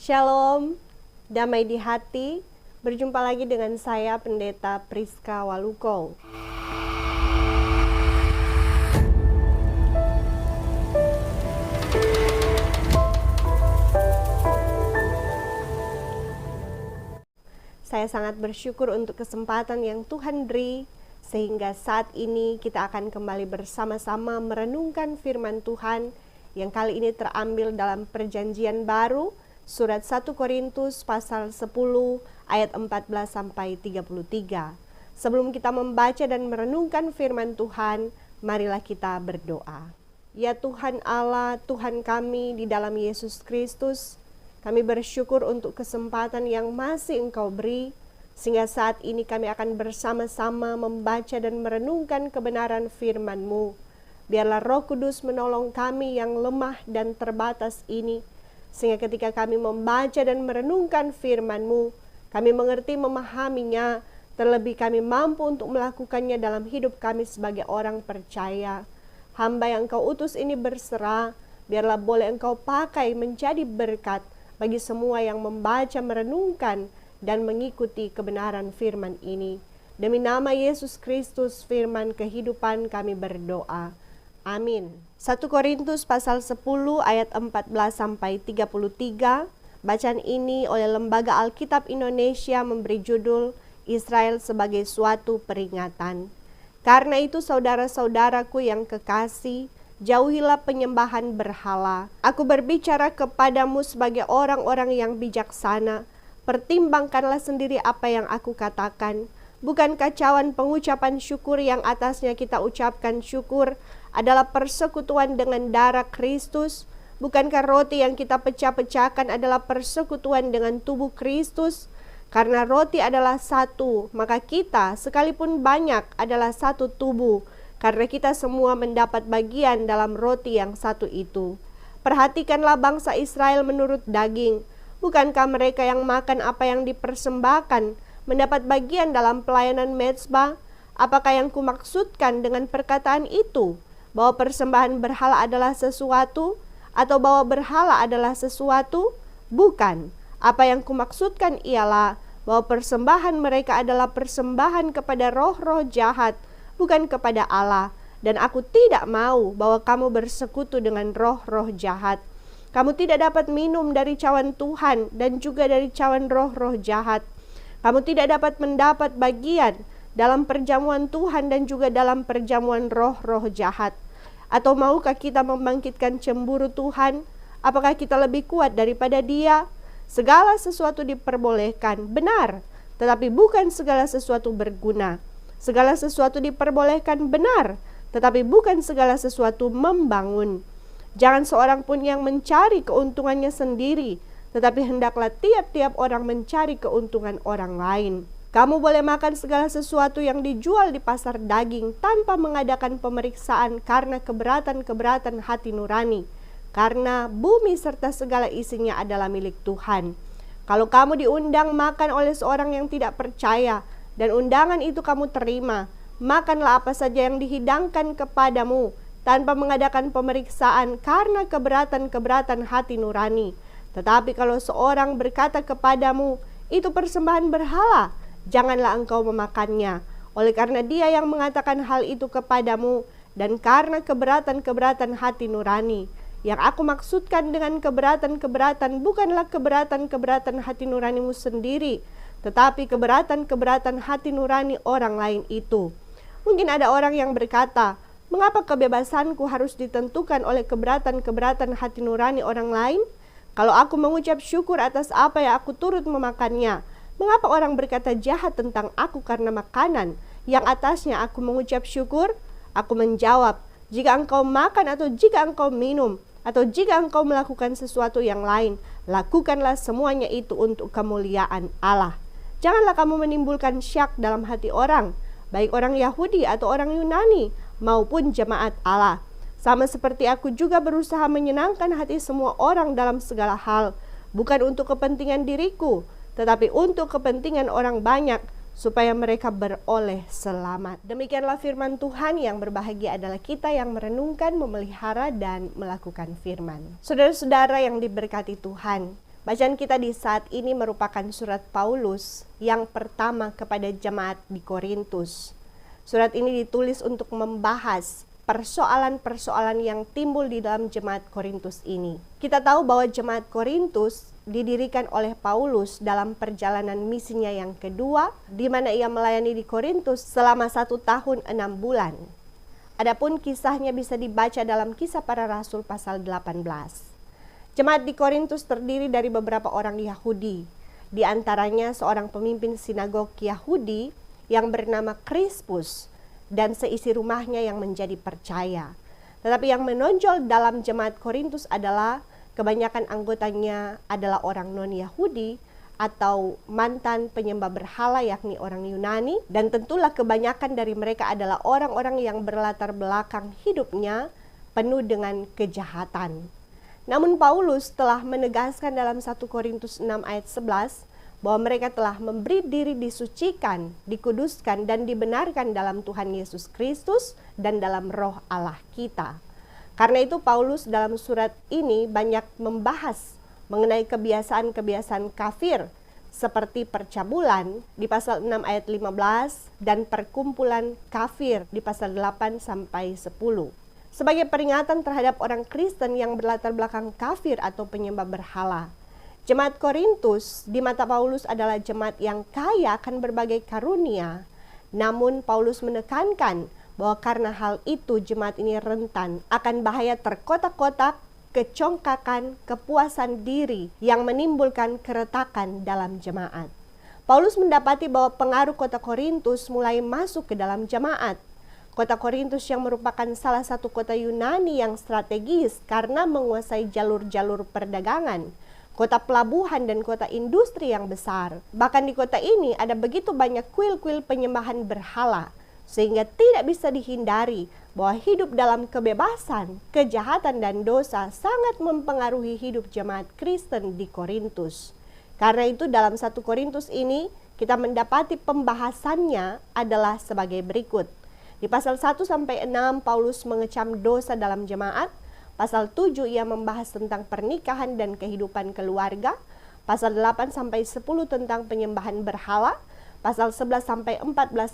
Shalom, damai di hati. Berjumpa lagi dengan saya Pendeta Priska Waluko. Saya sangat bersyukur untuk kesempatan yang Tuhan beri, sehingga saat ini kita akan kembali bersama-sama merenungkan firman Tuhan yang kali ini terambil dalam Perjanjian Baru, Surat 1 Korintus pasal 10 ayat 14 sampai 33. Sebelum kita membaca dan merenungkan firman Tuhan, marilah kita berdoa. Ya Tuhan Allah, Tuhan kami di dalam Yesus Kristus, kami bersyukur untuk kesempatan yang masih Engkau beri, sehingga saat ini kami akan bersama-sama membaca dan merenungkan kebenaran firman-Mu. Biarlah Roh Kudus menolong kami yang lemah dan terbatas ini, sehingga ketika kami membaca dan merenungkan firman-Mu, kami mengerti memahaminya, terlebih kami mampu untuk melakukannya dalam hidup kami sebagai orang percaya. Hamba yang Engkau utus ini berserah, biarlah boleh Engkau pakai menjadi berkat bagi semua yang membaca, merenungkan, dan mengikuti kebenaran firman ini. Demi nama Yesus Kristus, firman kehidupan, kami berdoa. Amin. 1 Korintus pasal 10 ayat 14 sampai 33. Bacaan ini oleh Lembaga Alkitab Indonesia memberi judul Israel sebagai suatu peringatan. Karena itu saudara-saudaraku yang kekasih, jauhilah penyembahan berhala. Aku berbicara kepadamu sebagai orang-orang yang bijaksana. Pertimbangkanlah sendiri apa yang aku katakan. Bukan kacauan pengucapan syukur yang atasnya kita ucapkan syukur adalah persekutuan dengan darah Kristus? Bukankah roti yang kita pecah-pecahkan adalah persekutuan dengan tubuh Kristus? Karena roti adalah satu, maka kita sekalipun banyak adalah satu tubuh, karena kita semua mendapat bagian dalam roti yang satu itu. Perhatikanlah bangsa Israel menurut daging. Bukankah mereka yang makan apa yang dipersembahkan mendapat bagian dalam pelayanan mezbah? Apakah yang kumaksudkan dengan perkataan itu? Bahwa persembahan berhala adalah sesuatu, atau bahwa berhala adalah sesuatu? Bukan. Apa yang kumaksudkan ialah bahwa persembahan mereka adalah persembahan kepada roh-roh jahat, bukan kepada Allah. Dan aku tidak mau bahwa kamu bersekutu dengan roh-roh jahat. Kamu tidak dapat minum dari cawan Tuhan dan juga dari cawan roh-roh jahat. Kamu tidak dapat mendapat bagian dalam perjamuan Tuhan dan juga dalam perjamuan roh-roh jahat. Atau maukah kita membangkitkan cemburu Tuhan? Apakah kita lebih kuat daripada Dia? Segala sesuatu diperbolehkan, benar, tetapi bukan segala sesuatu berguna. Segala sesuatu diperbolehkan, benar, tetapi bukan segala sesuatu membangun. Jangan seorang pun yang mencari keuntungannya sendiri, tetapi hendaklah tiap-tiap orang mencari keuntungan orang lain. Kamu boleh makan segala sesuatu yang dijual di pasar daging tanpa mengadakan pemeriksaan karena keberatan-keberatan hati nurani. Karena bumi serta segala isinya adalah milik Tuhan. Kalau kamu diundang makan oleh seorang yang tidak percaya dan undangan itu kamu terima, makanlah apa saja yang dihidangkan kepadamu tanpa mengadakan pemeriksaan karena keberatan-keberatan hati nurani. Tetapi kalau seorang berkata kepadamu, itu persembahan berhala, janganlah engkau memakannya. Oleh karena dia yang mengatakan hal itu kepadamu, dan karena keberatan-keberatan hati nurani. Yang aku maksudkan dengan keberatan-keberatan bukanlah keberatan-keberatan hati nuranimu sendiri, tetapi keberatan-keberatan hati nurani orang lain itu. Mungkin ada orang yang berkata, mengapa kebebasanku harus ditentukan oleh keberatan-keberatan hati nurani orang lain? Kalau aku mengucap syukur atas apa yang aku turut memakannya, mengapa orang berkata jahat tentang aku karena makanan yang atasnya aku mengucap syukur? Aku menjawab, jika engkau makan atau jika engkau minum, atau jika engkau melakukan sesuatu yang lain, lakukanlah semuanya itu untuk kemuliaan Allah. Janganlah kamu menimbulkan syak dalam hati orang, baik orang Yahudi atau orang Yunani, maupun jemaat Allah. Sama seperti aku juga berusaha menyenangkan hati semua orang dalam segala hal, bukan untuk kepentingan diriku, tetapi untuk kepentingan orang banyak, supaya mereka beroleh selamat. Demikianlah firman Tuhan. Yang berbahagia adalah kita yang merenungkan, memelihara, dan melakukan firman. Saudara-saudara yang diberkati Tuhan, Bacaan kita di saat ini merupakan surat Paulus yang pertama kepada jemaat di Korintus. Surat ini ditulis untuk membahas persoalan-persoalan yang timbul di dalam jemaat Korintus ini. Kita tahu bahwa jemaat Korintus didirikan oleh Paulus dalam perjalanan misinya yang kedua, di mana ia melayani di Korintus selama 1 tahun 6 bulan. Adapun kisahnya bisa dibaca dalam Kisah Para Rasul pasal 18. Jemaat di Korintus terdiri dari beberapa orang Yahudi, di antaranya seorang pemimpin sinagog Yahudi yang bernama Krispus dan seisi rumahnya yang menjadi percaya. Tetapi yang menonjol dalam jemaat Korintus adalah kebanyakan anggotanya adalah orang non-Yahudi atau mantan penyembah berhala, yakni orang Yunani, dan tentulah kebanyakan dari mereka adalah orang-orang yang berlatar belakang hidupnya penuh dengan kejahatan. Namun Paulus telah menegaskan dalam 1 Korintus 6 ayat 11 bahwa mereka telah memberi diri disucikan, dikuduskan, dan dibenarkan dalam Tuhan Yesus Kristus dan dalam roh Allah kita. Karena itu Paulus dalam surat ini banyak membahas mengenai kebiasaan-kebiasaan kafir seperti percabulan di pasal 6 ayat 15 dan perkumpulan kafir di pasal 8 sampai 10. Sebagai peringatan terhadap orang Kristen yang berlatar belakang kafir atau penyembah berhala. Jemaat Korintus di mata Paulus adalah jemaat yang kaya akan berbagai karunia. Namun Paulus menekankan bahwa karena hal itu jemaat ini rentan akan bahaya terkotak-kotak, kecongkakan, kepuasan diri yang menimbulkan keretakan dalam jemaat. Paulus mendapati bahwa pengaruh kota Korintus mulai masuk ke dalam jemaat. Kota Korintus yang merupakan salah satu kota Yunani yang strategis karena menguasai jalur-jalur perdagangan, kota pelabuhan dan kota industri yang besar. Bahkan di kota ini ada begitu banyak kuil-kuil penyembahan berhala, sehingga tidak bisa dihindari bahwa hidup dalam kebebasan, kejahatan dan dosa sangat mempengaruhi hidup jemaat Kristen di Korintus. Karena itu dalam 1 Korintus ini kita mendapati pembahasannya adalah sebagai berikut. Di pasal 1-6 Paulus mengecam dosa dalam jemaat. Pasal 7 ia membahas tentang pernikahan dan kehidupan keluarga. Pasal 8-10 tentang penyembahan berhala. Pasal 11-14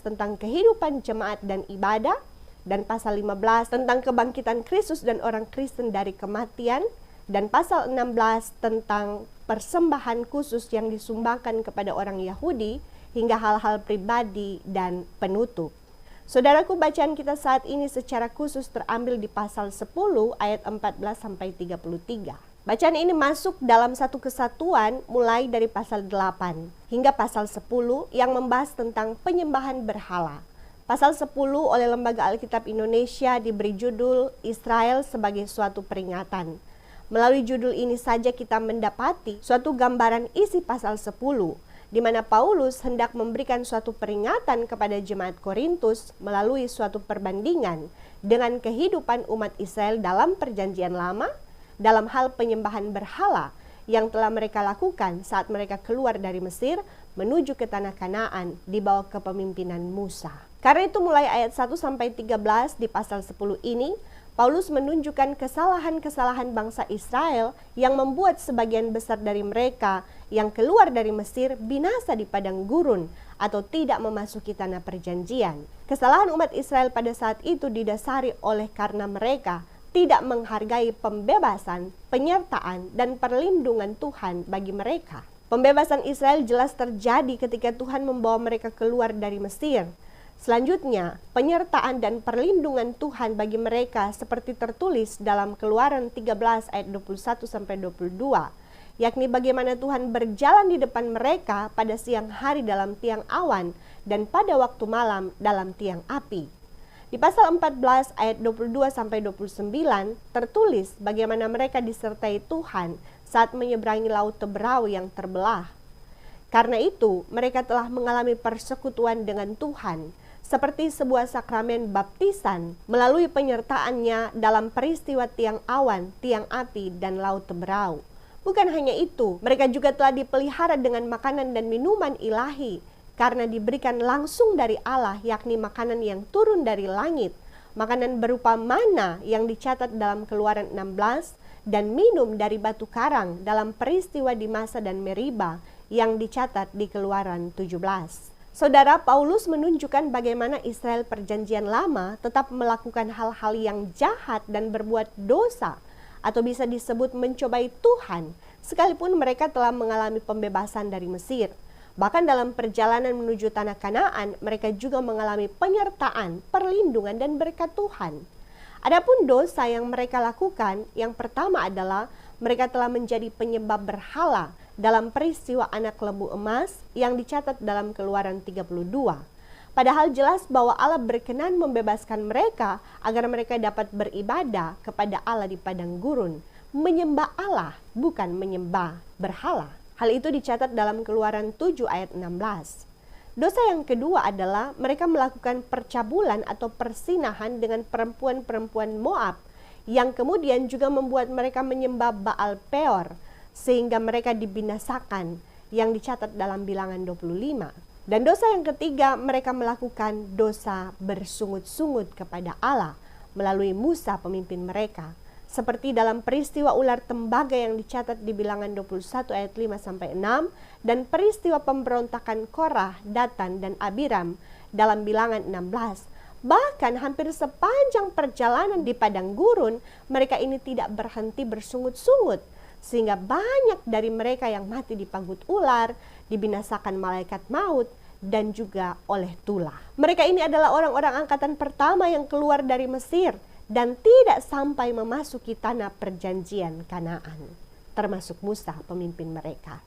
tentang kehidupan jemaat dan ibadah. Dan pasal 15 tentang kebangkitan Kristus dan orang Kristen dari kematian. Dan pasal 16 tentang persembahan khusus yang disumbangkan kepada orang Yahudi hingga hal-hal pribadi dan penutup. Saudaraku, bacaan kita saat ini secara khusus terambil di pasal 10 ayat 14-33. Bacaan ini masuk dalam satu kesatuan mulai dari pasal 8 hingga pasal 10 yang membahas tentang penyembahan berhala. Pasal 10 oleh Lembaga Alkitab Indonesia diberi judul Israel sebagai suatu peringatan. Melalui judul ini saja kita mendapati suatu gambaran isi pasal 10, di mana Paulus hendak memberikan suatu peringatan kepada jemaat Korintus melalui suatu perbandingan dengan kehidupan umat Israel dalam Perjanjian Lama, dalam hal penyembahan berhala yang telah mereka lakukan saat mereka keluar dari Mesir menuju ke tanah Kanaan di bawah kepemimpinan Musa. Karena itu mulai ayat 1-13 di pasal 10 ini, Paulus menunjukkan kesalahan-kesalahan bangsa Israel yang membuat sebagian besar dari mereka yang keluar dari Mesir binasa di padang gurun atau tidak memasuki tanah perjanjian. Kesalahan umat Israel pada saat itu didasari oleh karena mereka tidak menghargai pembebasan, penyertaan, dan perlindungan Tuhan bagi mereka. Pembebasan Israel jelas terjadi ketika Tuhan membawa mereka keluar dari Mesir. Selanjutnya, penyertaan dan perlindungan Tuhan bagi mereka seperti tertulis dalam Keluaran 13 ayat 21-22, yakni bagaimana Tuhan berjalan di depan mereka pada siang hari dalam tiang awan dan pada waktu malam dalam tiang api. Di pasal 14 ayat 22-29 tertulis bagaimana mereka disertai Tuhan saat menyeberangi Laut Teberau yang terbelah. Karena itu, mereka telah mengalami persekutuan dengan Tuhan, seperti sebuah sakramen baptisan melalui penyertaannya dalam peristiwa tiang awan, tiang api, dan Laut Teberau. Bukan hanya itu, mereka juga telah dipelihara dengan makanan dan minuman ilahi karena diberikan langsung dari Allah, yakni makanan yang turun dari langit, makanan berupa mana yang dicatat dalam Keluaran 16 dan minum dari batu karang dalam peristiwa di Masa dan Meriba yang dicatat di Keluaran 17. Saudara, Paulus menunjukkan bagaimana Israel Perjanjian Lama tetap melakukan hal-hal yang jahat dan berbuat dosa, atau bisa disebut mencobai Tuhan, sekalipun mereka telah mengalami pembebasan dari Mesir. Bahkan dalam perjalanan menuju tanah Kanaan, mereka juga mengalami penyertaan, perlindungan, dan berkat Tuhan. Adapun dosa yang mereka lakukan, yang pertama adalah mereka telah menjadi penyembah berhala dalam peristiwa anak lembu emas yang dicatat dalam Keluaran 32. Padahal jelas bahwa Allah berkenan membebaskan mereka agar mereka dapat beribadah kepada Allah di padang gurun, menyembah Allah, bukan menyembah berhala. Hal itu dicatat dalam Keluaran 7 ayat 16. Dosa yang kedua adalah mereka melakukan percabulan atau persinahan dengan perempuan-perempuan Moab, yang kemudian juga membuat mereka menyembah Baal Peor, sehingga mereka dibinasakan, yang dicatat dalam Bilangan 25. Dan dosa yang ketiga, mereka melakukan dosa bersungut-sungut kepada Allah melalui Musa pemimpin mereka, seperti dalam peristiwa ular tembaga yang dicatat di Bilangan 21 ayat 5-6 dan peristiwa pemberontakan Korah, Datan, dan Abiram dalam Bilangan 16. Bahkan hampir sepanjang perjalanan di padang gurun, mereka ini tidak berhenti bersungut-sungut, sehingga banyak dari mereka yang mati dipagut ular, dibinasakan malaikat maut, dan juga oleh tulah. Mereka ini adalah orang-orang angkatan pertama yang keluar dari Mesir dan tidak sampai memasuki tanah perjanjian Kanaan, termasuk Musa pemimpin mereka.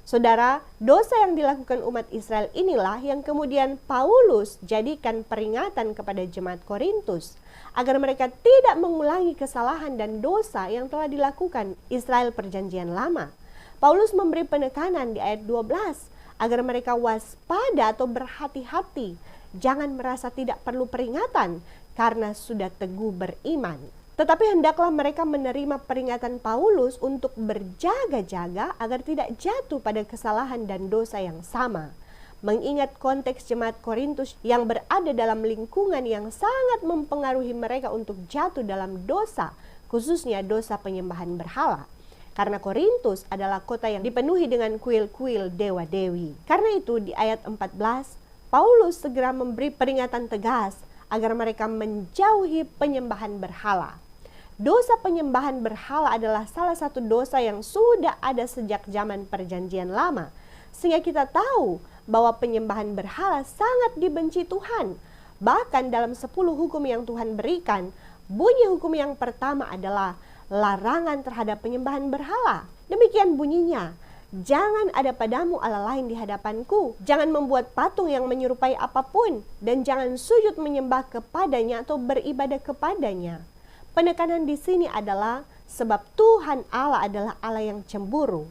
Saudara, dosa yang dilakukan umat Israel inilah yang kemudian Paulus jadikan peringatan kepada jemaat Korintus agar mereka tidak mengulangi kesalahan dan dosa yang telah dilakukan Israel Perjanjian Lama. Paulus memberi penekanan di ayat 12 agar mereka waspada atau berhati-hati, jangan merasa tidak perlu peringatan karena sudah teguh beriman. Tetapi hendaklah mereka menerima peringatan Paulus untuk berjaga-jaga agar tidak jatuh pada kesalahan dan dosa yang sama. Mengingat konteks jemaat Korintus yang berada dalam lingkungan yang sangat mempengaruhi mereka untuk jatuh dalam dosa, khususnya dosa penyembahan berhala. Karena Korintus adalah kota yang dipenuhi dengan kuil-kuil dewa-dewi. Karena itu di ayat 14, Paulus segera memberi peringatan tegas agar mereka menjauhi penyembahan berhala. Dosa penyembahan berhala adalah salah satu dosa yang sudah ada sejak zaman Perjanjian Lama, sehingga kita tahu bahwa penyembahan berhala sangat dibenci Tuhan. Bahkan dalam 10 hukum yang Tuhan berikan, bunyi hukum yang pertama adalah larangan terhadap penyembahan berhala. Demikian bunyinya, jangan ada padamu Allah lain di hadapanku, jangan membuat patung yang menyerupai apapun, dan jangan sujud menyembah kepadanya atau beribadah kepadanya. Penekanan di sini adalah sebab Tuhan Allah adalah Allah yang cemburu.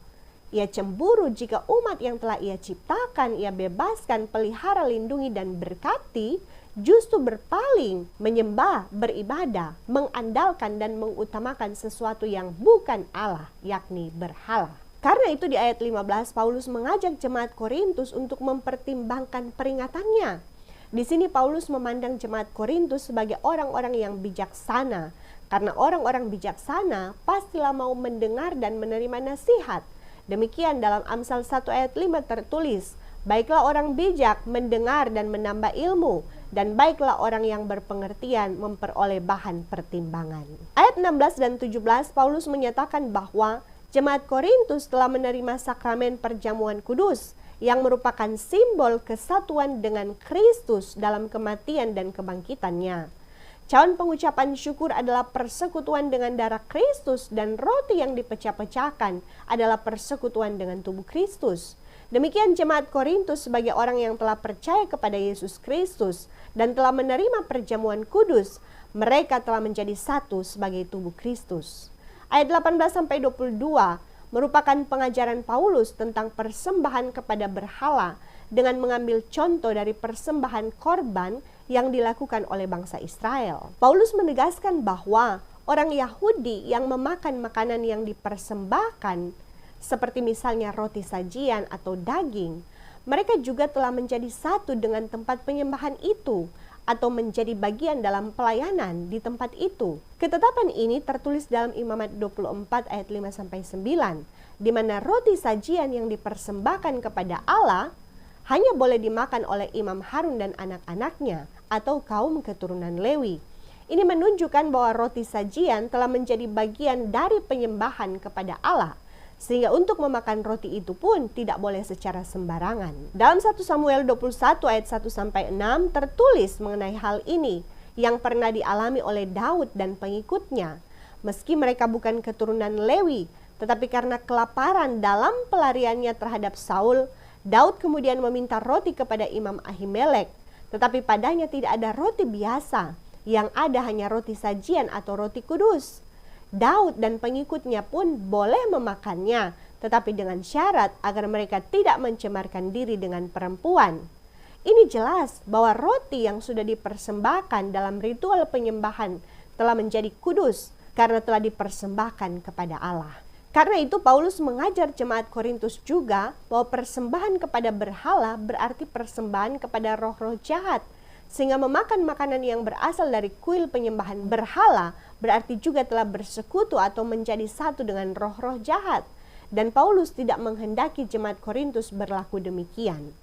Ia cemburu jika umat yang telah Ia ciptakan, Ia bebaskan, pelihara, lindungi, dan berkati, justru berpaling, menyembah, beribadah, mengandalkan dan mengutamakan sesuatu yang bukan Allah, yakni berhala. Karena itu di ayat 15 Paulus mengajak jemaat Korintus untuk mempertimbangkan peringatannya. Di sini Paulus memandang jemaat Korintus sebagai orang-orang yang bijaksana. Karena orang-orang bijaksana pastilah mau mendengar dan menerima nasihat. Demikian dalam Amsal 1 ayat 5 tertulis, baiklah orang bijak mendengar dan menambah ilmu, dan baiklah orang yang berpengertian memperoleh bahan pertimbangan. Ayat 16 dan 17 Paulus menyatakan bahwa jemaat Korintus telah menerima sakramen perjamuan kudus yang merupakan simbol kesatuan dengan Kristus dalam kematian dan kebangkitannya. Cawan pengucapan syukur adalah persekutuan dengan darah Kristus, dan roti yang dipecah-pecahkan adalah persekutuan dengan tubuh Kristus. Demikian jemaat Korintus sebagai orang yang telah percaya kepada Yesus Kristus dan telah menerima perjamuan kudus, mereka telah menjadi satu sebagai tubuh Kristus. Ayat 18-22 merupakan pengajaran Paulus tentang persembahan kepada berhala dengan mengambil contoh dari persembahan korban yang dilakukan oleh bangsa Israel. Paulus menegaskan bahwa orang Yahudi yang memakan makanan yang dipersembahkan, seperti misalnya roti sajian atau daging, mereka juga telah menjadi satu dengan tempat penyembahan itu. atau menjadi bagian dalam pelayanan di tempat itu. Ketetapan ini tertulis dalam Imamat 24 ayat 5-9, di mana roti sajian yang dipersembahkan kepada Allah hanya boleh dimakan oleh Imam Harun dan anak-anaknya atau kaum keturunan Lewi. Ini menunjukkan bahwa roti sajian telah menjadi bagian dari penyembahan kepada Allah, sehingga untuk memakan roti itu pun tidak boleh secara sembarangan. Dalam 1 Samuel 21 ayat 1-6 tertulis mengenai hal ini yang pernah dialami oleh Daud dan pengikutnya. Meski mereka bukan keturunan Lewi, tetapi karena kelaparan dalam pelariannya terhadap Saul, Daud kemudian meminta roti kepada Imam Ahimelek, tetapi padanya tidak ada roti biasa, yang ada hanya roti sajian atau roti kudus. Daud dan pengikutnya pun boleh memakannya, tetapi dengan syarat agar mereka tidak mencemarkan diri dengan perempuan. Ini jelas bahwa roti yang sudah dipersembahkan dalam ritual penyembahan telah menjadi kudus karena telah dipersembahkan kepada Allah. Karena itu Paulus mengajar jemaat Korintus juga bahwa persembahan kepada berhala berarti persembahan kepada roh-roh jahat. Sehingga memakan makanan yang berasal dari kuil penyembahan berhala berarti juga telah bersekutu atau menjadi satu dengan roh-roh jahat. Dan Paulus tidak menghendaki jemaat Korintus berlaku demikian.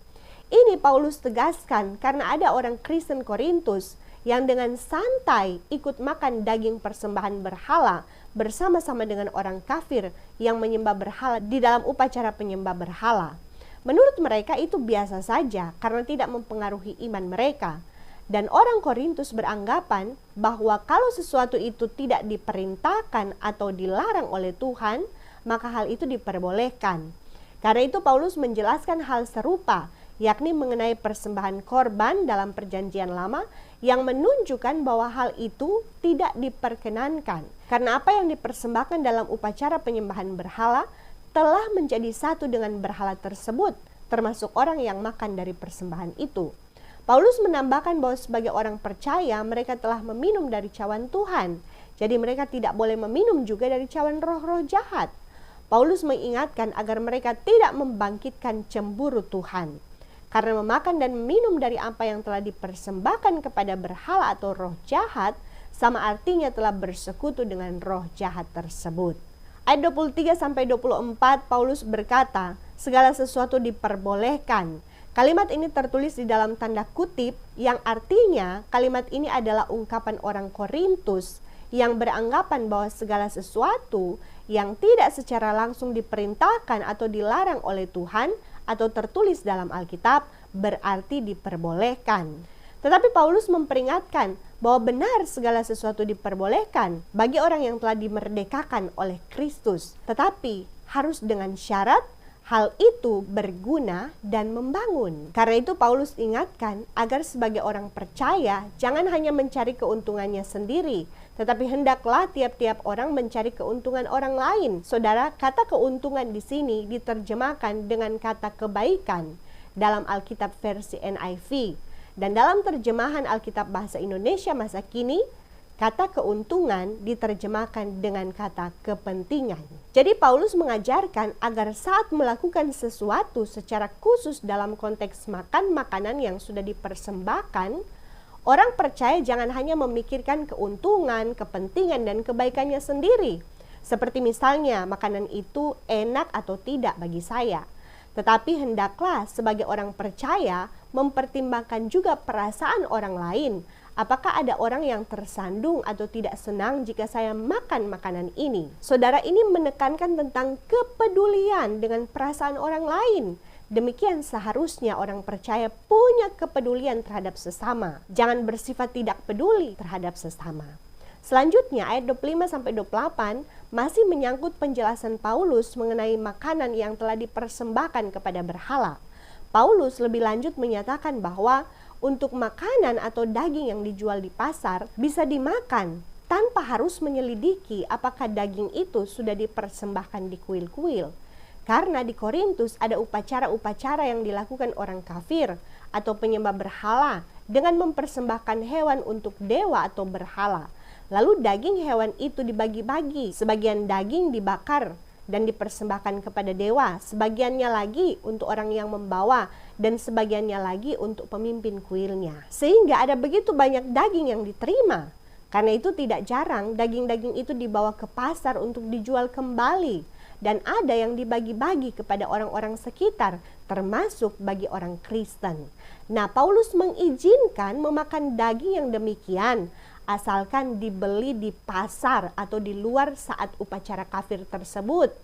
Ini Paulus tegaskan karena ada orang Kristen Korintus yang dengan santai ikut makan daging persembahan berhala bersama-sama dengan orang kafir yang menyembah berhala di dalam upacara penyembah berhala. Menurut mereka itu biasa saja karena tidak mempengaruhi iman mereka. Dan orang Korintus beranggapan bahwa kalau sesuatu itu tidak diperintahkan atau dilarang oleh Tuhan, maka hal itu diperbolehkan. Karena itu Paulus menjelaskan hal serupa, yakni mengenai persembahan korban dalam perjanjian lama yang menunjukkan bahwa hal itu tidak diperkenankan. Karena apa yang dipersembahkan dalam upacara penyembahan berhala telah menjadi satu dengan berhala tersebut, termasuk orang yang makan dari persembahan itu. Paulus menambahkan bahwa sebagai orang percaya mereka telah meminum dari cawan Tuhan. Jadi mereka tidak boleh meminum juga dari cawan roh-roh jahat. Paulus mengingatkan agar mereka tidak membangkitkan cemburu Tuhan. Karena memakan dan meminum dari apa yang telah dipersembahkan kepada berhala atau roh jahat, sama artinya telah bersekutu dengan roh jahat tersebut. Ayat 23-24 Paulus berkata, segala sesuatu diperbolehkan. Kalimat ini tertulis di dalam tanda kutip yang artinya kalimat ini adalah ungkapan orang Korintus yang beranggapan bahwa segala sesuatu yang tidak secara langsung diperintahkan atau dilarang oleh Tuhan atau tertulis dalam Alkitab berarti diperbolehkan. Tetapi Paulus memperingatkan bahwa benar segala sesuatu diperbolehkan bagi orang yang telah dimerdekakan oleh Kristus, tetapi harus dengan syarat hal itu berguna dan membangun. Karena itu Paulus ingatkan agar sebagai orang percaya jangan hanya mencari keuntungannya sendiri, tetapi hendaklah tiap-tiap orang mencari keuntungan orang lain. Saudara, kata keuntungan di sini diterjemahkan dengan kata kebaikan dalam Alkitab versi NIV. Dan dalam terjemahan Alkitab Bahasa Indonesia masa kini, kata keuntungan diterjemahkan dengan kata kepentingan. Jadi Paulus mengajarkan agar saat melakukan sesuatu secara khusus dalam konteks makan makanan yang sudah dipersembahkan, orang percaya jangan hanya memikirkan keuntungan, kepentingan, dan kebaikannya sendiri. Seperti misalnya makanan itu enak atau tidak bagi saya. Tetapi hendaklah sebagai orang percaya mempertimbangkan juga perasaan orang lain. Apakah ada orang yang tersandung atau tidak senang jika saya makan makanan ini? Saudara, ini menekankan tentang kepedulian dengan perasaan orang lain. Demikian seharusnya orang percaya punya kepedulian terhadap sesama. Jangan bersifat tidak peduli terhadap sesama. Selanjutnya ayat 25-28 masih menyangkut penjelasan Paulus mengenai makanan yang telah dipersembahkan kepada berhala. Paulus lebih lanjut menyatakan bahwa untuk makanan atau daging yang dijual di pasar bisa dimakan tanpa harus menyelidiki apakah daging itu sudah dipersembahkan di kuil-kuil. Karena di Korintus ada upacara-upacara yang dilakukan orang kafir atau penyembah berhala dengan mempersembahkan hewan untuk dewa atau berhala. Lalu daging hewan itu dibagi-bagi, sebagian daging dibakar dan dipersembahkan kepada dewa, sebagiannya lagi untuk orang yang membawa, dan sebagiannya lagi untuk pemimpin kuilnya. Sehingga ada begitu banyak daging yang diterima. Karena itu tidak jarang daging-daging itu dibawa ke pasar untuk dijual kembali. Dan ada yang dibagi-bagi kepada orang-orang sekitar, termasuk bagi orang Kristen. Nah, Paulus mengizinkan memakan daging yang demikian, asalkan dibeli di pasar atau di luar saat upacara kafir tersebut.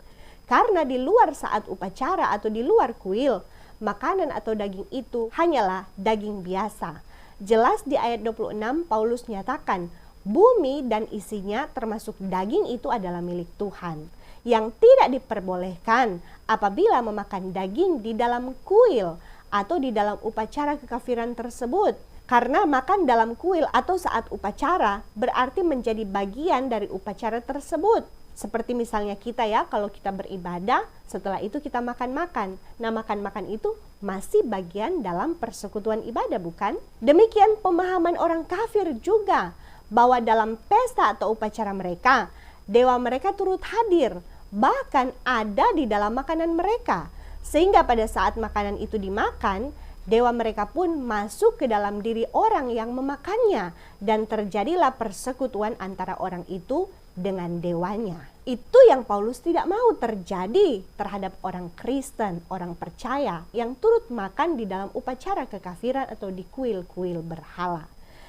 Karena di luar saat upacara atau di luar kuil, makanan atau daging itu hanyalah daging biasa. Jelas di ayat 26 Paulus nyatakan, bumi dan isinya termasuk daging itu adalah milik Tuhan. Yang tidak diperbolehkan apabila memakan daging di dalam kuil atau di dalam upacara kekafiran tersebut. Karena makan dalam kuil atau saat upacara berarti menjadi bagian dari upacara tersebut. Seperti misalnya kita ya, kalau kita beribadah, setelah itu kita makan-makan. Nah, makan-makan itu masih bagian dalam persekutuan ibadah, bukan? Demikian pemahaman orang kafir juga, bahwa dalam pesta atau upacara mereka, dewa mereka turut hadir, bahkan ada di dalam makanan mereka. Sehingga pada saat makanan itu dimakan, dewa mereka pun masuk ke dalam diri orang yang memakannya, dan terjadilah persekutuan antara orang itu dengan dewanya. Itu yang Paulus tidak mau terjadi terhadap orang Kristen, orang percaya yang turut makan di dalam upacara kekafiran atau di kuil-kuil berhala.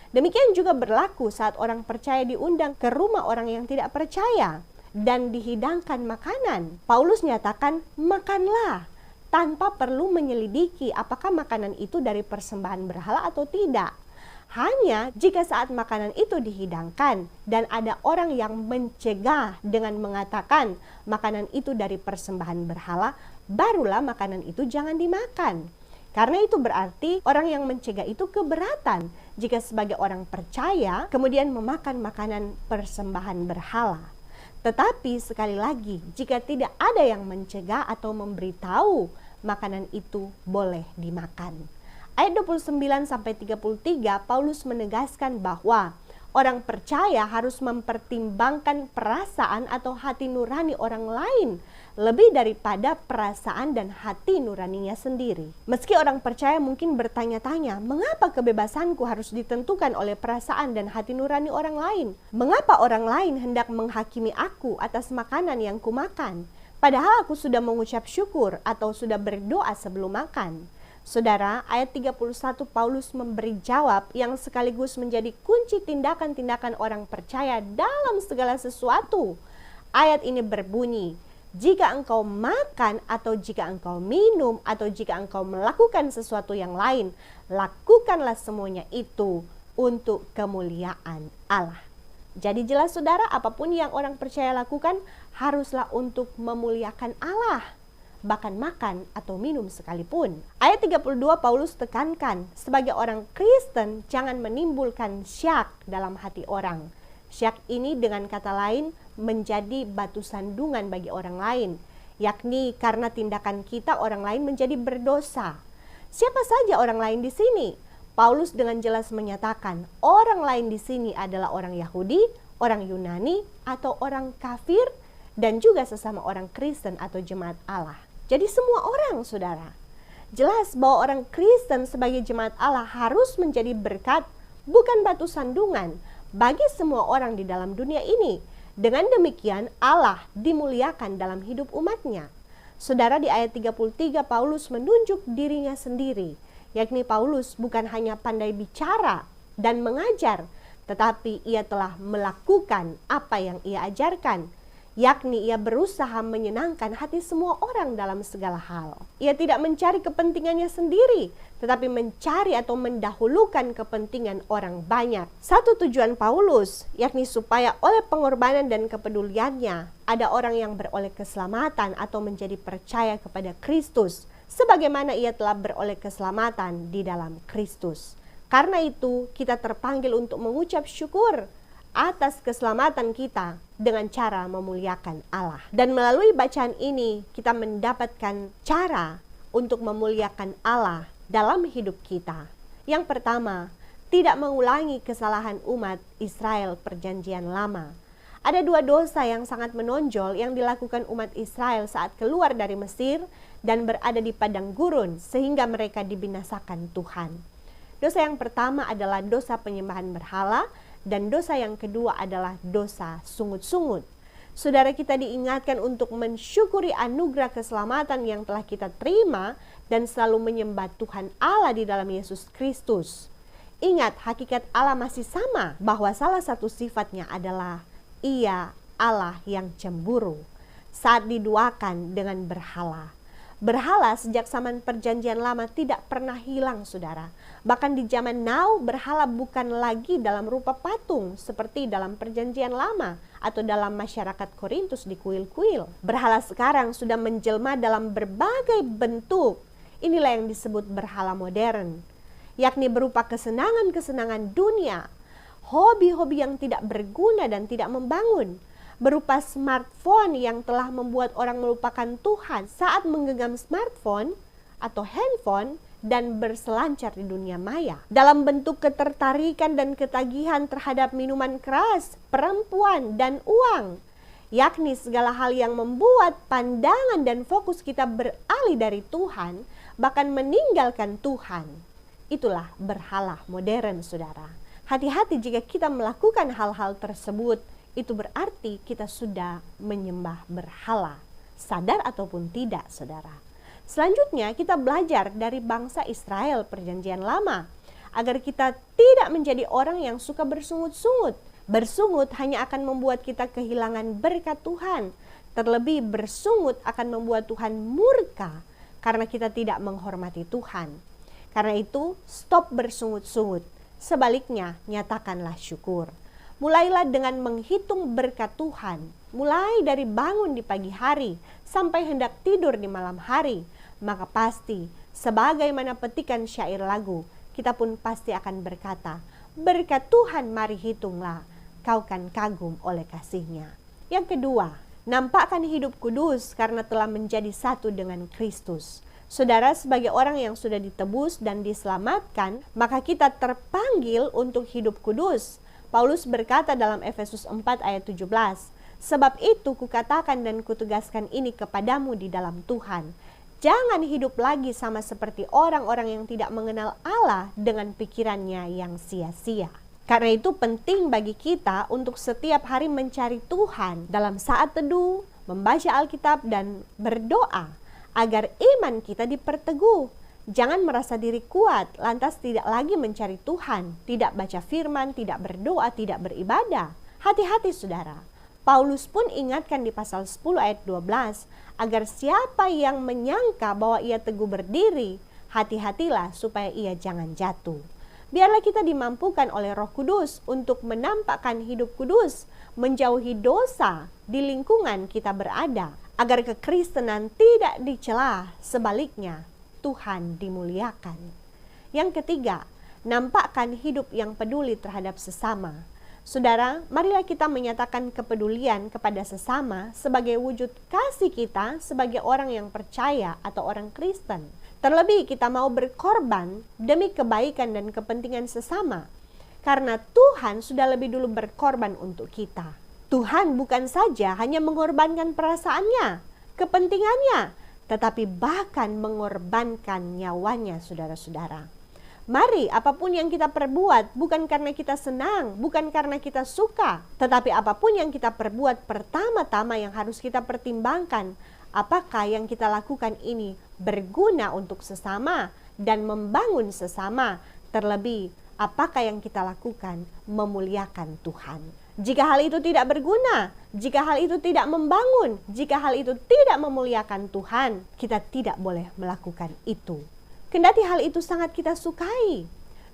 Demikian juga berlaku saat orang percaya diundang ke rumah orang yang tidak percaya dan dihidangkan makanan. Paulus nyatakan, makanlah, tanpa perlu menyelidiki apakah makanan itu dari persembahan berhala atau tidak. Hanya jika saat makanan itu dihidangkan dan ada orang yang mencegah dengan mengatakan makanan itu dari persembahan berhala, barulah makanan itu jangan dimakan. Karena itu berarti orang yang mencegah itu keberatan jika sebagai orang percaya kemudian memakan makanan persembahan berhala. Tetapi sekali lagi, jika tidak ada yang mencegah atau memberitahu, makanan itu boleh dimakan. Ayat 29-33 Paulus menegaskan bahwa orang percaya harus mempertimbangkan perasaan atau hati nurani orang lain lebih daripada perasaan dan hati nuraninya sendiri. Meski orang percaya mungkin bertanya-tanya, mengapa kebebasanku harus ditentukan oleh perasaan dan hati nurani orang lain? Mengapa orang lain hendak menghakimi aku atas makanan yang kumakan? Padahal aku sudah mengucap syukur atau sudah berdoa sebelum makan. Saudara, ayat 31 Paulus memberi jawab yang sekaligus menjadi kunci tindakan-tindakan orang percaya dalam segala sesuatu. Ayat ini berbunyi, jika engkau makan atau jika engkau minum atau jika engkau melakukan sesuatu yang lain, lakukanlah semuanya itu untuk kemuliaan Allah. Jadi jelas saudara, apapun yang orang percaya lakukan haruslah untuk memuliakan Allah, bahkan makan atau minum sekalipun. Ayat 32 Paulus tekankan, sebagai orang Kristen jangan menimbulkan syak dalam hati orang. Syak ini dengan kata lain menjadi batu sandungan bagi orang lain, yakni karena tindakan kita orang lain menjadi berdosa. Siapa saja orang lain di sini? Paulus dengan jelas menyatakan orang lain di sini adalah orang Yahudi, orang Yunani, atau orang kafir, dan juga sesama orang Kristen atau jemaat Allah. Jadi semua orang, saudara. Jelas bahwa orang Kristen sebagai jemaat Allah harus menjadi berkat, bukan batu sandungan, bagi semua orang di dalam dunia ini. Dengan demikian Allah dimuliakan dalam hidup umatnya. Saudara, di ayat 33 Paulus menunjuk dirinya sendiri, yakni Paulus bukan hanya pandai bicara dan mengajar, tetapi ia telah melakukan apa yang ia ajarkan, yakni ia berusaha menyenangkan hati semua orang dalam segala hal. Ia tidak mencari kepentingannya sendiri, tetapi mencari atau mendahulukan kepentingan orang banyak. Satu tujuan Paulus, yakni supaya oleh pengorbanan dan kepeduliannya, ada orang yang beroleh keselamatan atau menjadi percaya kepada Kristus, sebagaimana ia telah beroleh keselamatan di dalam Kristus. Karena itu, kita terpanggil untuk mengucap syukur atas keselamatan kita dengan cara memuliakan Allah. Dan melalui bacaan ini kita mendapatkan cara untuk memuliakan Allah dalam hidup kita. Yang pertama, tidak mengulangi kesalahan umat Israel perjanjian lama. Ada dua dosa yang sangat menonjol yang dilakukan umat Israel saat keluar dari Mesir dan berada di padang gurun sehingga mereka dibinasakan Tuhan. Dosa yang pertama adalah dosa penyembahan berhala dan dosa yang kedua adalah dosa sungut-sungut. Saudara, kita diingatkan untuk mensyukuri anugerah keselamatan yang telah kita terima dan selalu menyembah Tuhan Allah di dalam Yesus Kristus. Ingat, hakikat Allah masih sama, bahwa salah satu sifatnya adalah Ia Allah yang cemburu saat diduakan dengan berhala. Berhala sejak zaman perjanjian lama tidak pernah hilang, saudara. Bahkan di zaman now, berhala bukan lagi dalam rupa patung seperti dalam perjanjian lama atau dalam masyarakat Korintus di kuil-kuil. Berhala sekarang sudah menjelma dalam berbagai bentuk. Inilah yang disebut berhala modern, yakni berupa kesenangan-kesenangan dunia, hobi-hobi yang tidak berguna dan tidak membangun, berupa smartphone yang telah membuat orang melupakan Tuhan saat menggenggam smartphone atau handphone dan berselancar di dunia maya. Dalam bentuk ketertarikan dan ketagihan terhadap minuman keras, perempuan, dan uang, yakni segala hal yang membuat pandangan dan fokus kita beralih dari Tuhan, bahkan meninggalkan Tuhan. Itulah berhala modern, saudara. Hati-hati jika kita melakukan hal-hal tersebut. Itu berarti kita sudah menyembah berhala, sadar ataupun tidak, saudara. Selanjutnya kita belajar dari bangsa Israel perjanjian lama, agar kita tidak menjadi orang yang suka bersungut-sungut. Bersungut hanya akan membuat kita kehilangan berkat Tuhan. Terlebih bersungut akan membuat Tuhan murka karena kita tidak menghormati Tuhan. Karena itu stop bersungut-sungut. Sebaliknya nyatakanlah syukur. Mulailah dengan menghitung berkat Tuhan, mulai dari bangun di pagi hari sampai hendak tidur di malam hari. Maka pasti, sebagaimana petikan syair lagu, kita pun pasti akan berkata, berkat Tuhan mari hitunglah, kau kan kagum oleh kasih-Nya. Yang kedua, nampakkan hidup kudus karena telah menjadi satu dengan Kristus. Saudara, sebagai orang yang sudah ditebus dan diselamatkan, maka kita terpanggil untuk hidup kudus. Paulus berkata dalam Efesus 4 ayat 17, sebab itu kukatakan dan kutegaskan ini kepadamu di dalam Tuhan. Jangan hidup lagi sama seperti orang-orang yang tidak mengenal Allah dengan pikirannya yang sia-sia. Karena itu penting bagi kita untuk setiap hari mencari Tuhan dalam saat teduh, membaca Alkitab dan berdoa agar iman kita diperteguh. Jangan merasa diri kuat, lantas tidak lagi mencari Tuhan, tidak baca firman, tidak berdoa, tidak beribadah. Hati-hati, saudara. Paulus pun ingatkan di pasal 10 ayat 12, agar siapa yang menyangka bahwa ia teguh berdiri, hati-hatilah supaya ia jangan jatuh. Biarlah kita dimampukan oleh Roh Kudus untuk menampakkan hidup kudus, menjauhi dosa di lingkungan kita berada, agar kekristenan tidak dicela, sebaliknya Tuhan dimuliakan. Yang ketiga, nampakkan hidup yang peduli terhadap sesama. Saudara, marilah kita menyatakan kepedulian kepada sesama sebagai wujud kasih kita sebagai orang yang percaya atau orang Kristen. Terlebih kita mau berkorban demi kebaikan dan kepentingan sesama, karena Tuhan sudah lebih dulu berkorban untuk kita. Tuhan bukan saja hanya mengorbankan perasaannya, kepentingannya, tetapi bahkan mengorbankan nyawanya, saudara-saudara. Mari, apapun yang kita perbuat, bukan karena kita senang, bukan karena kita suka, tetapi apapun yang kita perbuat, pertama-tama yang harus kita pertimbangkan, apakah yang kita lakukan ini berguna untuk sesama dan membangun sesama, terlebih apakah yang kita lakukan memuliakan Tuhan. Jika hal itu tidak berguna, jika hal itu tidak membangun, jika hal itu tidak memuliakan Tuhan, kita tidak boleh melakukan itu. Kendati hal itu sangat kita sukai.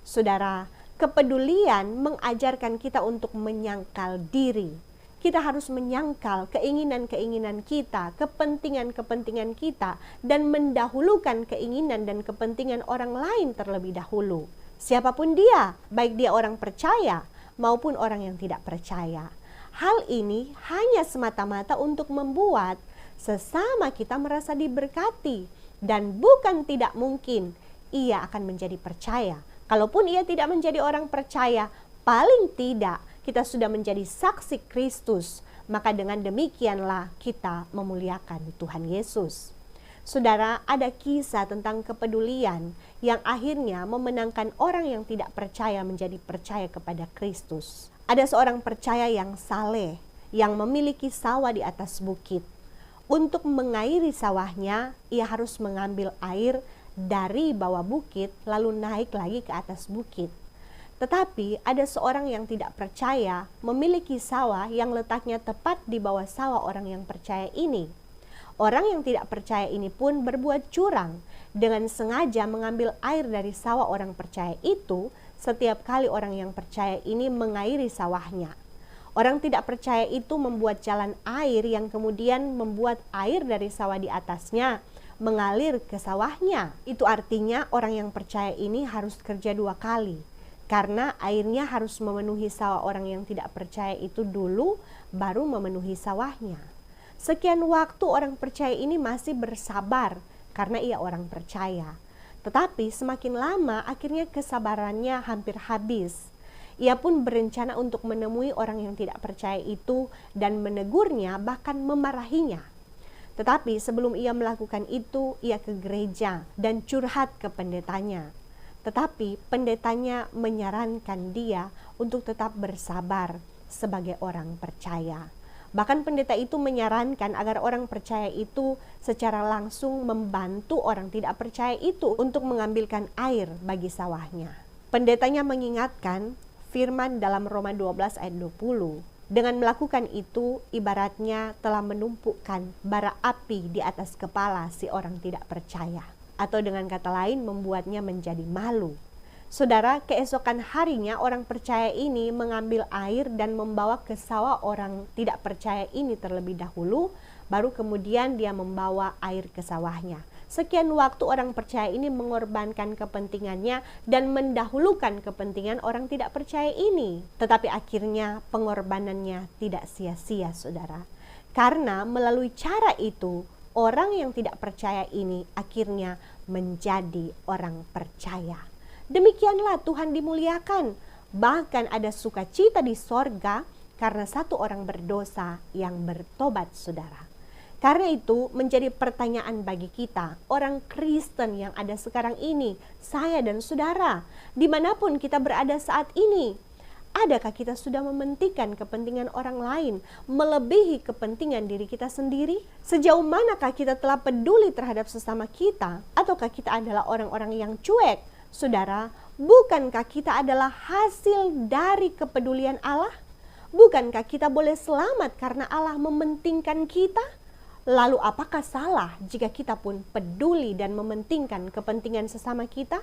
Saudara, kepedulian mengajarkan kita untuk menyangkal diri. Kita harus menyangkal keinginan-keinginan kita, kepentingan-kepentingan kita, dan mendahulukan keinginan dan kepentingan orang lain terlebih dahulu. Siapapun dia, baik dia orang percaya maupun orang yang tidak percaya. Hal ini hanya semata-mata untuk membuat sesama kita merasa diberkati, dan bukan tidak mungkin ia akan menjadi percaya. Kalaupun ia tidak menjadi orang percaya, paling tidak kita sudah menjadi saksi Kristus, maka dengan demikianlah kita memuliakan Tuhan Yesus. Saudara, ada kisah tentang kepedulian yang akhirnya memenangkan orang yang tidak percaya menjadi percaya kepada Kristus. Ada seorang percaya yang saleh, yang memiliki sawah di atas bukit. Untuk mengairi sawahnya, ia harus mengambil air dari bawah bukit lalu naik lagi ke atas bukit. Tetapi ada seorang yang tidak percaya memiliki sawah yang letaknya tepat di bawah sawah orang yang percaya ini. Orang yang tidak percaya ini pun berbuat curang dengan sengaja mengambil air dari sawah orang percaya itu setiap kali orang yang percaya ini mengairi sawahnya. Orang tidak percaya itu membuat jalan air yang kemudian membuat air dari sawah di atasnya mengalir ke sawahnya. Itu artinya orang yang percaya ini harus kerja 2 kali. Karena airnya harus memenuhi sawah orang yang tidak percaya itu dulu, baru memenuhi sawahnya. Sekian waktu orang percaya ini masih bersabar karena ia orang percaya. Tetapi semakin lama akhirnya kesabarannya hampir habis. Ia pun berencana untuk menemui orang yang tidak percaya itu dan menegurnya, bahkan memarahinya. Tetapi sebelum ia melakukan itu, ia ke gereja dan curhat ke pendetanya. Tetapi pendetanya menyarankan dia untuk tetap bersabar sebagai orang percaya. Bahkan pendeta itu menyarankan agar orang percaya itu secara langsung membantu orang tidak percaya itu untuk mengambilkan air bagi sawahnya. Pendetanya mengingatkan firman dalam Roma 12 ayat 20. Dengan melakukan itu, ibaratnya telah menumpukan bara api di atas kepala si orang tidak percaya. Atau dengan kata lain membuatnya menjadi malu. Saudara, keesokan harinya orang percaya ini mengambil air dan membawa ke sawah orang tidak percaya ini terlebih dahulu, baru kemudian dia membawa air ke sawahnya. Sekian waktu orang percaya ini mengorbankan kepentingannya dan mendahulukan kepentingan orang tidak percaya ini. Tetapi akhirnya pengorbanannya tidak sia-sia, saudara. Karena melalui cara itu, orang yang tidak percaya ini akhirnya menjadi orang percaya. Demikianlah Tuhan dimuliakan. Bahkan ada sukacita di sorga karena satu orang berdosa yang bertobat, saudara. Karena itu menjadi pertanyaan bagi kita, orang Kristen yang ada sekarang ini, saya dan saudara, dimanapun kita berada saat ini. Adakah kita sudah mementingkan kepentingan orang lain melebihi kepentingan diri kita sendiri? Sejauh manakah kita telah peduli terhadap sesama kita? Ataukah kita adalah orang-orang yang cuek? Saudara, bukankah kita adalah hasil dari kepedulian Allah? Bukankah kita boleh selamat karena Allah mementingkan kita? Lalu apakah salah jika kita pun peduli dan mementingkan kepentingan sesama kita?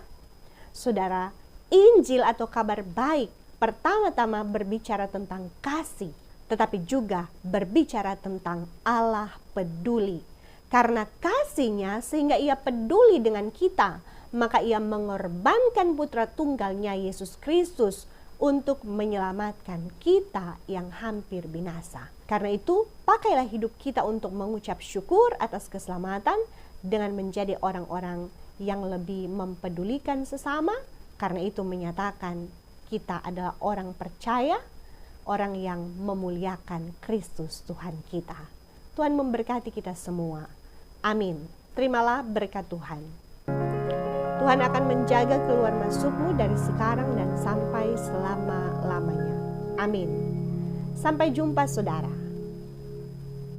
Saudara, Injil atau kabar baik pertama-tama berbicara tentang kasih, tetapi juga berbicara tentang Allah peduli. Karena kasihnya sehingga ia peduli dengan kita, maka ia mengorbankan putra tunggalnya Yesus Kristus untuk menyelamatkan kita yang hampir binasa. Karena itu, pakailah hidup kita untuk mengucap syukur atas keselamatan dengan menjadi orang-orang yang lebih mempedulikan sesama. Karena itu menyatakan kita adalah orang percaya, orang yang memuliakan Kristus Tuhan kita. Tuhan memberkati kita semua. Amin. Terimalah berkat Tuhan. Tuhan akan menjaga keluar masukmu dari sekarang dan sampai selama-lamanya. Amin. Sampai jumpa, saudara.